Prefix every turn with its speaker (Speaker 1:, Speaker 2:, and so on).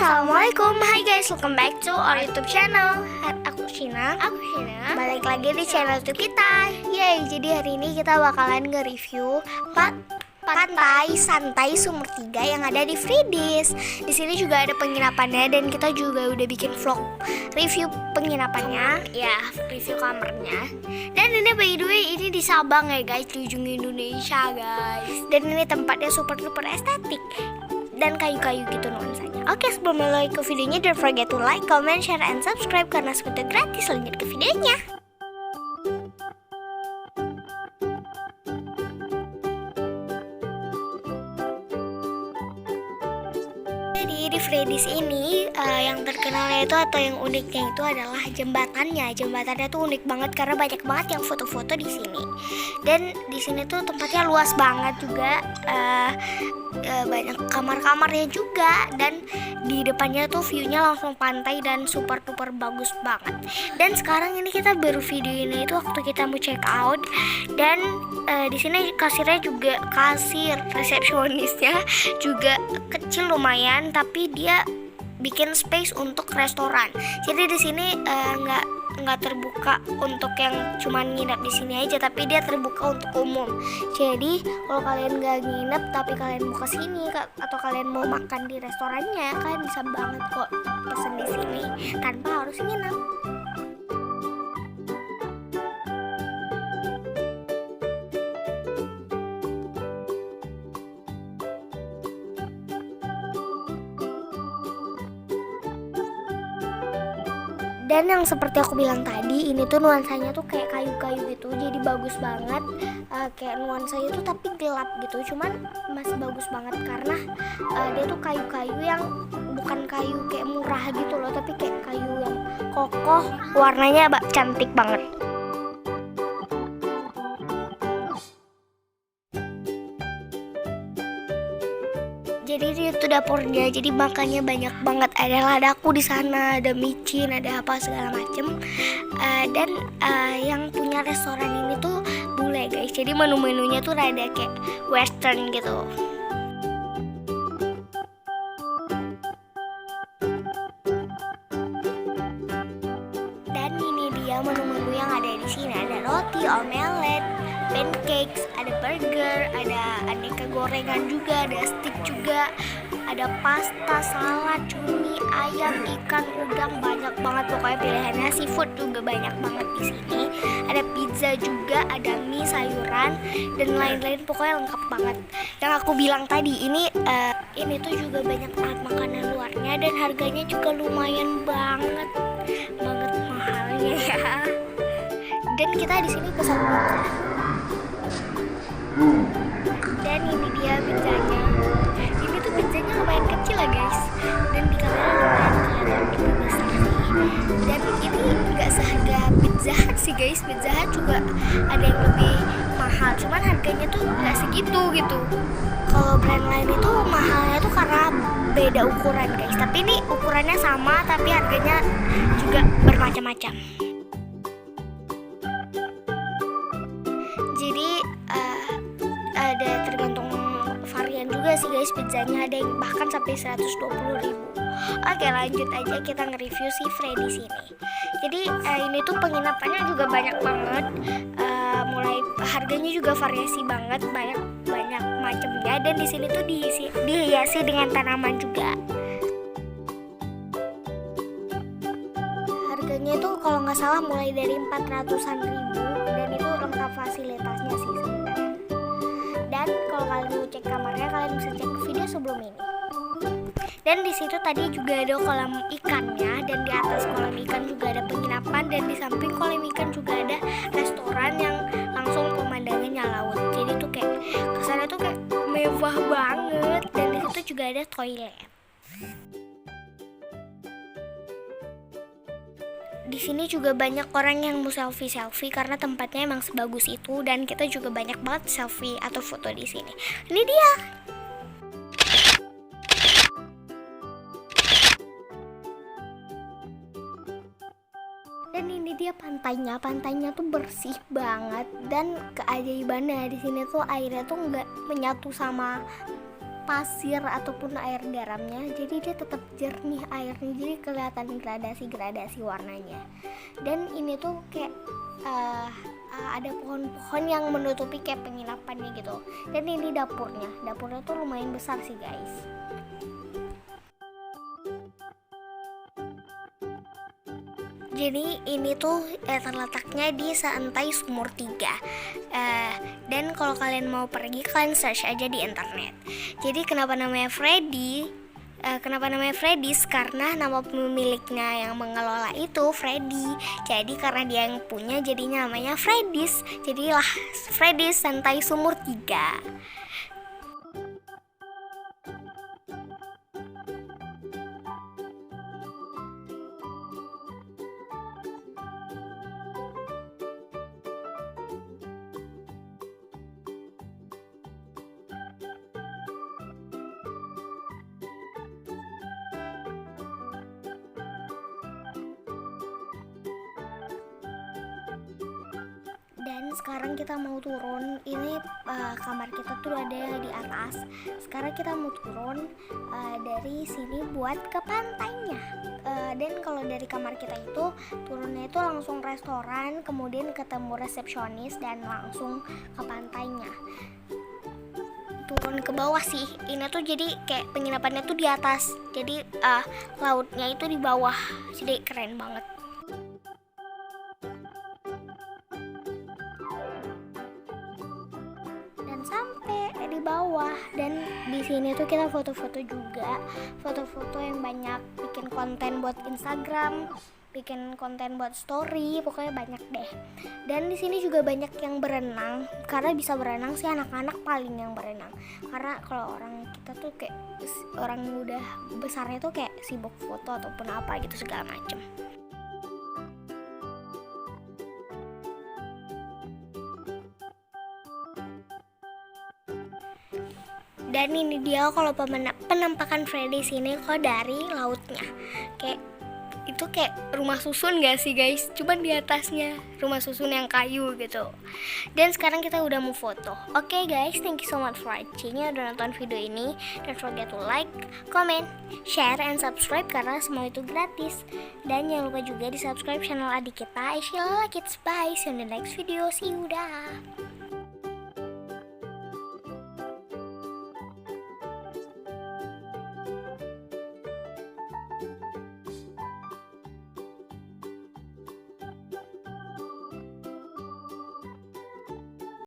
Speaker 1: Assalamualaikum, hai guys, welcome back to our YouTube channel. Aku Shina. Balik lagi di channel YouTube kita. Yay, jadi hari ini kita bakalan nge-review Pantai Santai Sumur 3 yang ada di Freedies. Di sini juga ada penginapannya dan kita juga udah bikin vlog review penginapannya, ya, review kamarnya. Dan ini by the way ini di Sabang ya guys, di ujung Indonesia guys. Dan ini tempatnya super estetik dan kayu-kayu gitu nuansanya. Oke, sebelum mulai ke videonya, don't forget to like, comment, share, and subscribe karena semuanya gratis. Lanjut ke videonya. Jadi di Freedies ini yang terkenalnya itu atau yang uniknya itu adalah jembatannya. Jembatannya tuh unik banget karena banyak banget yang foto-foto di sini. Dan di sini tuh tempatnya luas banget juga. Banyak kamar-kamarnya juga, dan di depannya tuh viewnya langsung pantai dan super duper bagus banget. Dan sekarang ini kita baru video ini itu waktu kita mau check out, dan di sini kasirnya juga, kasir resepsionisnya juga kecil lumayan, tapi dia bikin space untuk restoran. Jadi di sini nggak terbuka untuk yang cuman nginep di sini aja, tapi dia terbuka untuk umum. Jadi kalau kalian nggak nginep tapi kalian mau kesini atau kalian mau makan di restorannya, kalian bisa banget kok pesen di sini tanpa harus nginep. Dan yang seperti aku bilang tadi, ini tuh nuansanya tuh kayak kayu-kayu gitu, jadi bagus banget. Kayak nuansanya tuh tapi gelap gitu, cuman masih bagus banget karena dia tuh kayu-kayu yang bukan kayu kayak murah gitu loh, tapi kayak kayu yang kokoh, warnanya cantik banget. Jadi itu dapurnya, jadi makannya banyak banget. Ada ladaku di sana, ada micin, ada apa segala macem. Dan yang punya restoran ini tuh bule guys. Jadi menu-menunya tuh rada kayak western gitu. Dan ini dia menu-menu yang ada di sini. Ada roti, omelet, pancakes, ada burger, ada aneka gorengan juga, ada steak juga, ada pasta, salad, cumi, ayam, ikan, udang, banyak banget pokoknya pilihannya. Seafood juga banyak banget di sini. Ada pizza juga, ada mie, sayuran, dan lain-lain, pokoknya lengkap banget. Yang aku bilang tadi ini tuh juga banyak banget makanan luarnya dan harganya juga lumayan banget mahalnya ya. Dan kita di sini pesan pizza. Dan ini dia pizzanya. Ini tuh pizzanya lumayan kecil lah guys, dan di kamera lumayan kelihatan juga besar sih. Dan ini nggak seharga Pizza Hut sih guys. Pizza Hut juga ada yang lebih mahal, cuman harganya tuh nggak segitu gitu. Kalau brand lain itu mahalnya tuh karena beda ukuran guys, tapi ini ukurannya sama tapi harganya juga bermacam-macam. Jadi ada tergantung varian juga sih guys pizzanya, ada yang bahkan sampai 120.000. Oke, lanjut aja kita nge-review si Freedies ini. Jadi ini tuh penginapannya juga banyak banget, mulai harganya juga variasi banget, banyak macamnya, dan di sini tuh dihiasi dengan tanaman juga. Harganya tuh kalau nggak salah mulai dari 400-an ribu, dan itu lengkap fasilitasnya sih sebenarnya. Dan kalau kalian mau cek kamarnya, kalian bisa cek video sebelum ini. Dan di situ tadi juga ada kolam ikannya, dan di atas kolam ikan juga ada penginapan, dan di samping kolam ikan juga ada restoran yang langsung pemandangannya laut. Jadi tuh kayak kesannya tuh kayak mewah banget, dan di situ juga ada toilet. Di sini juga banyak orang yang mau selfie karena tempatnya emang sebagus itu, dan kita juga banyak banget selfie atau foto di sini. Ini dia. Dan ini dia pantainya tuh bersih banget, dan keajaibannya di sini tuh airnya tuh nggak menyatu sama pasir ataupun air garamnya, jadi dia tetap jernih airnya, jadi kelihatan gradasi warnanya. Dan ini tuh kayak ada pohon-pohon yang menutupi kayak penginapannya gitu. Dan ini dapurnya tuh lumayan besar sih guys. Jadi ini tuh terletaknya di Santai Sumur 3. Dan kalau kalian mau pergi, kalian search aja di internet. Jadi kenapa namanya Freddy? Karena nama pemiliknya yang mengelola itu Freddy. Jadi karena dia yang punya, jadinya namanya Freddy's. Jadilah Freddy's Santai Sumur 3. Dan sekarang kita mau turun. Ini kamar kita tuh ada di atas. Sekarang kita mau turun dari sini buat ke pantainya. Dan kalau dari kamar kita itu turunnya itu langsung restoran, kemudian ketemu resepsionis dan langsung ke pantainya. Turun ke bawah sih. Ini tuh jadi kayak penginapannya tuh di atas. Jadi lautnya itu di bawah. Jadi keren banget. Sampai di bawah, dan di sini tuh kita foto-foto juga, foto-foto yang banyak, bikin konten buat Instagram, bikin konten buat story, pokoknya banyak deh. Dan di sini juga banyak yang berenang, karena bisa berenang sih anak-anak paling yang berenang. Karena kalau orang kita tuh kayak orang udah besarnya tuh kayak sibuk foto ataupun apa gitu segala macem. Dan ini dia kalau penampakan Freddy sini kok dari lautnya. Kayak itu kayak rumah susun gak sih guys? Cuman di atasnya rumah susun yang kayu gitu. Dan sekarang kita udah mau foto. Oke guys, thank you so much for watching. Udah nonton video ini. Don't forget to like, comment, share, and subscribe karena semua itu gratis. Dan jangan lupa juga di subscribe channel adik kita, Aisyah Kids. Bye, see you in the next video. See you, dah.